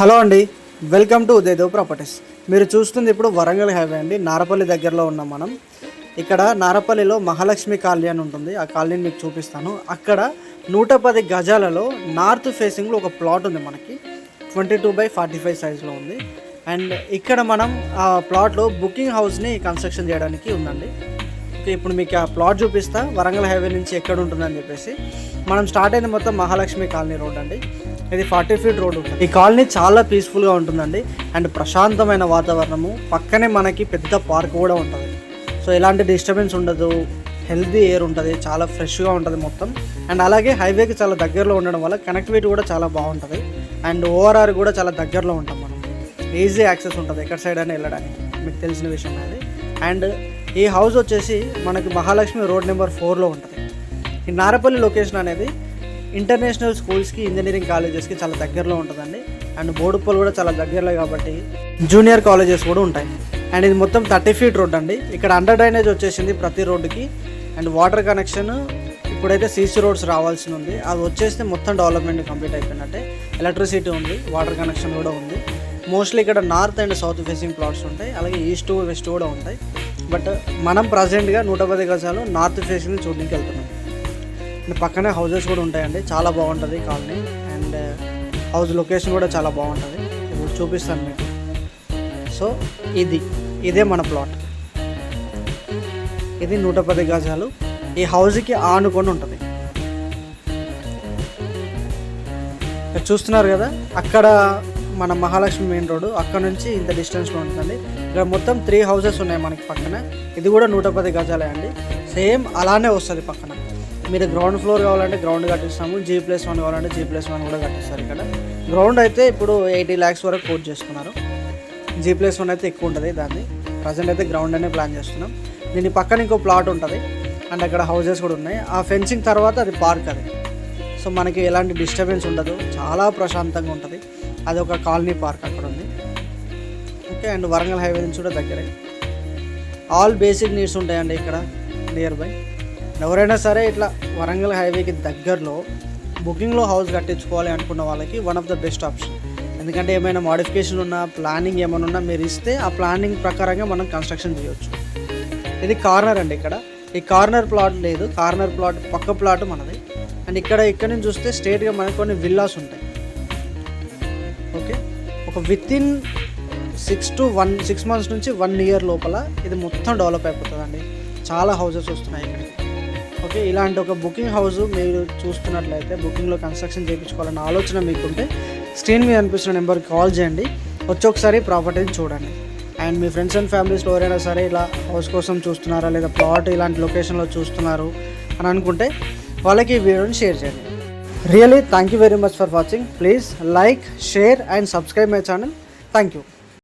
Hello అండి, welcome to ఉదయదేవ్ properties. మీరు చూస్తుంది ఇప్పుడు వరంగల్ హైవే అండి. నారపల్లి దగ్గరలో ఉన్నాం మనం. ఇక్కడ నారపల్లిలో మహాలక్ష్మి కాలనీ అని ఉంటుంది. ఆ కాలనీని మీకు చూపిస్తాను. అక్కడ 110 గజాలలో నార్త్ ఫేసింగ్లో ఒక ప్లాట్ ఉంది మనకి. 22/45 సైజులో ఉంది. అండ్ ఇక్కడ మనం ఆ ప్లాట్లో బుకింగ్ హౌస్ని కన్స్ట్రక్షన్ చేయడానికి ఉందండి. ఓకే, ఇప్పుడు మీకు ఆ ప్లాట్ చూపిస్తా, వరంగల్ హైవే నుంచి ఎక్కడ ఉంటుందని చెప్పేసి. మనం స్టార్ట్ అయింది మొత్తం మహాలక్ష్మి కాలనీ రోడ్ అండి. ఇది 40 ఫీట్ రోడ్ ఉంటుంది. ఈ కాలనీ చాలా పీస్ఫుల్గా ఉంటుందండి. అండ్ ప్రశాంతమైన వాతావరణము, పక్కనే మనకి పెద్ద పార్క్ కూడా ఉంటుంది. సో ఎలాంటి డిస్టర్బెన్స్ ఉండదు, హెల్తీ ఎయిర్ ఉంటుంది, చాలా ఫ్రెష్గా ఉంటుంది మొత్తం. అండ్ అలాగే హైవేకి చాలా దగ్గరలో ఉండడం వల్ల కనెక్టివిటీ కూడా చాలా బాగుంటుంది. అండ్ ఓఆర్ఆర్ కూడా చాలా దగ్గరలో ఉంటాం మనం. ఈజీ యాక్సెస్ ఉంటుంది ఎక్కడ సైడ్ అయినా వెళ్ళడానికి, మీకు తెలిసిన విషయం అది. అండ్ ఈ హౌస్ వచ్చేసి మనకి మహాలక్ష్మి రోడ్ నెంబర్ 4లో ఉంటుంది. ఈ నారపల్లి లొకేషన్ అనేది ఇంటర్నేషనల్ స్కూల్స్కి, ఇంజనీరింగ్ కాలేజెస్కి చాలా దగ్గరలో ఉంటుందండి. అండ్ బోడుప్పలు కూడా చాలా దగ్గరలో కాబట్టి జూనియర్ కాలేజెస్ కూడా ఉంటాయి. అండ్ ఇది మొత్తం 30 ఫీట్ రోడ్ అండి. ఇక్కడ అండర్ డ్రైనేజ్ వచ్చేసింది ప్రతి రోడ్డుకి. అండ్ వాటర్ కనెక్షన్ ఇప్పుడైతే సీసీ రోడ్స్ రావాల్సి ఉంది. అది వచ్చేస్తే మొత్తం డెవలప్మెంట్ కంప్లీట్ అయిపోయినట్టే. ఎలక్ట్రిసిటీ ఉంది, వాటర్ కనెక్షన్ కూడా ఉంది. మోస్ట్లీ ఇక్కడ north and south facing plots ఉంటాయి, అలాగే ఈస్ట్ వెస్ట్ కూడా ఉంటాయి. బట్ మనం ప్రజెంట్గా 110 గజాలు నార్త్ ఫేసింగ్ చూడడానికి వెళ్తున్నాం. అండ్ పక్కనే హౌజెస్ కూడా ఉంటాయండి. చాలా బాగుంటుంది కాలనీ. అండ్ హౌస్ లొకేషన్ కూడా చాలా బాగుంటుంది. ఇప్పుడు చూపిస్తాను మీకు. సో ఇదే మన ప్లాట్. ఇది 110 గజాలు. ఈ హౌస్కి ఆనుకొని ఉంటుంది. చూస్తున్నారు కదా, అక్కడ మన మహాలక్ష్మి మెయిన్ రోడ్డు, అక్కడ నుంచి ఇంత డిస్టెన్స్లో ఉంటుందండి. ఇక్కడ మొత్తం 3 హౌసెస్ ఉన్నాయి మనకి పక్కన. ఇది కూడా 110 గజాలే అండి. సేమ్ అలానే వస్తుంది పక్కన. మీరు గ్రౌండ్ ఫ్లోర్ కావాలంటే గ్రౌండ్ కట్టిస్తాము, G+1 కావాలంటే G+1 కూడా కట్టిస్తారు. ఇక్కడ గ్రౌండ్ అయితే ఇప్పుడు 80 lakhs వరకు కోట్ చేసుకున్నారు. G+1 అయితే ఎక్కువ ఉంటుంది. దాన్ని ప్రజెంట్ అయితే గ్రౌండ్ అనే ప్లాన్ చేస్తున్నాం. దీని పక్కన ఇంకో ప్లాట్ ఉంటుంది. అండ్ అక్కడ హౌసెస్ కూడా ఉన్నాయి. ఆ ఫెన్సింగ్ తర్వాత అది పార్క్ అది. సో మనకి ఎలాంటి డిస్టర్బెన్స్ ఉండదు, చాలా ప్రశాంతంగా ఉంటుంది. అది ఒక కాలనీ పార్క్ అక్కడ ఉంది. ఓకే, అండ్ వరంగల్ హైవే నుంచి కూడా దగ్గరే. ఆల్ బేసిక్ నీడ్స్ ఉంటాయండి ఇక్కడ నియర్ బై. ఎవరైనా సరే ఇట్లా వరంగల్ హైవేకి దగ్గరలో బుకింగ్లో హౌస్ కట్టించుకోవాలి అనుకున్న వాళ్ళకి one of the best option. ఎందుకంటే ఏమైనా మోడిఫికేషన్ ఉన్నా, ప్లానింగ్ ఏమైనా ఉన్నా మీరు ఇస్తే ఆ ప్లానింగ్ ప్రకారంగా మనం కన్స్ట్రక్షన్ చేయవచ్చు. ఇది కార్నర్ అండి. ఇక్కడ ఈ కార్నర్ ప్లాట్ లేదు, కార్నర్ ప్లాట్ పక్క ప్లాట్ మనది. అండ్ ఇక్కడ నుంచి చూస్తే స్ట్రేట్గా మనకు కొన్ని విల్లాస్ ఉంటాయి. ఓకే, ఒక వితిన్ 6 months నుంచి 1 year లోపల ఇది మొత్తం డెవలప్ అయిపోతుందండి. చాలా హౌసెస్ వస్తున్నాయి ఇక్కడికి. ఓకే, ఇలాంటి ఒక బుకింగ్ హౌస్ మీరు చూస్తున్నట్లయితే, బుకింగ్లో కన్స్ట్రక్షన్ చేయించుకోవాలన్న ఆలోచన మీకుంటే స్క్రీన్ మీద అనిపిస్తున్న నెంబర్కి కాల్ చేయండి. వచ్చి ఒకసారి ప్రాపర్టీని చూడండి. అండ్ మీ ఫ్రెండ్స్ అండ్ ఫ్యామిలీస్లో ఎవరైనా సరే ఇలా హౌస్ కోసం చూస్తున్నారా, లేదా ప్లాట్ ఇలాంటి లొకేషన్లో చూస్తున్నారు అని అనుకుంటే వాళ్ళకి ఈ వీడియోని షేర్ చేయండి. Really thank you very much for watching. Please like, share and subscribe my channel. Thank you.